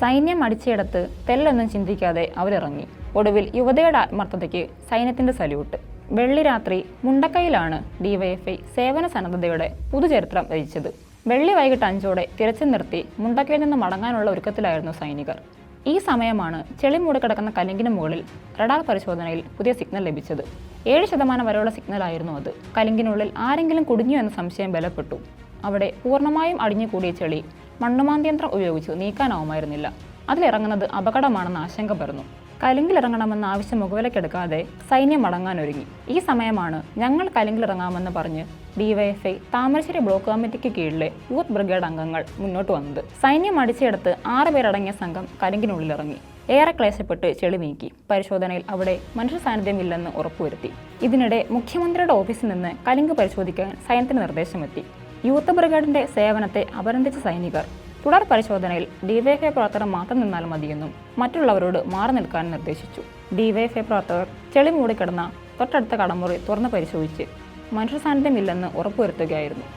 സൈന്യം അടിച്ചെടുത്ത് തെല്ലൊന്നും ചിന്തിക്കാതെ അവരിറങ്ങി. ഒടുവിൽ യുവതയുടെ ആത്മാർത്ഥതയ്ക്ക് സൈന്യത്തിന്റെ സല്യൂട്ട്. വെള്ളി രാത്രി മുണ്ടക്കയിലാണ് ഡിവൈഎഫ്ഐ സേവന സന്നദ്ധതയുടെ പുതുചരിത്രം രചിച്ചത്. വെള്ളി വൈകിട്ട് 5ഓടെ തിരച്ചിൽ നിർത്തി മുണ്ടക്കയിൽ നിന്ന് മടങ്ങാനുള്ള ഒരുക്കത്തിലായിരുന്നു സൈനികർ. ഈ സമയമാണ് ചെളി മൂടിക്കിടക്കുന്ന കലിങ്കിന് മുകളിൽ റഡാർ പരിശോധനയിൽ പുതിയ സിഗ്നൽ ലഭിച്ചത്. 7% വരെയുള്ള സിഗ്നലായിരുന്നു അത്. കലിങ്കിനുള്ളിൽ ആരെങ്കിലും കുടുങ്ങിയോ എന്ന സംശയം ബലപ്പെട്ടു. അവിടെ പൂർണ്ണമായും അടിഞ്ഞുകൂടിയ ചെളി മണ്ണുമാന്തിയന്ത്രം ഉപയോഗിച്ച് നീക്കാനാവുമായിരുന്നില്ല. അതിലിറങ്ങുന്നത് അപകടമാണെന്ന് ആശങ്ക പരന്നു. കലിങ്കിലിറങ്ങണമെന്ന ആവശ്യം മുഖവിലക്കെടുക്കാതെ സൈന്യം മടങ്ങാനൊരുങ്ങി. ഈ സമയമാണ് ഞങ്ങൾ കലിങ്കിലിറങ്ങാമെന്ന് പറഞ്ഞ് ഡിവൈഎഫ്ഐ താമരശ്ശേരി ബ്ലോക്ക് കമ്മിറ്റിക്ക് കീഴിലെ യൂത്ത് ബ്രിഗേഡ് അംഗങ്ങൾ മുന്നോട്ട് വന്നത്. സൈന്യം അടിച്ചെടുത്ത് 6 പേരടങ്ങിയ സംഘം കലിങ്കിനുള്ളിലിറങ്ങി. ഏറെ ക്ലേശപ്പെട്ട് ചെളി നീക്കി. പരിശോധനയിൽ അവിടെ മനുഷ്യ സാന്നിധ്യമില്ലെന്ന് ഉറപ്പുവരുത്തി. ഇതിനിടെ മുഖ്യമന്ത്രിയുടെ ഓഫീസിൽ നിന്ന് കലിങ്ക് പരിശോധിക്കാൻ സൈന്യത്തിന് നിർദ്ദേശമെത്തി. യൂത്ത് ബ്രിഗേഡിന്റെ സേവനത്തെ അഭിനന്ദിച്ച സൈനികർ തുടർ പരിശോധനയിൽ ഡിവൈഎഫ്ഐ പ്രവർത്തകർ മാത്രം നിന്നാൽ മതിയെന്നും മറ്റുള്ളവരോട് മാറി നിൽക്കാൻ നിർദ്ദേശിച്ചു. ഡിവൈഎഫ്ഐ പ്രവർത്തകർ ചെളി മൂടിക്കിടന്ന തൊട്ടടുത്ത കടമുറി തുറന്ന് പരിശോധിച്ച് മനുഷ്യ സാന്നിധ്യമില്ലെന്ന് ഉറപ്പുവരുത്തുകയായിരുന്നു.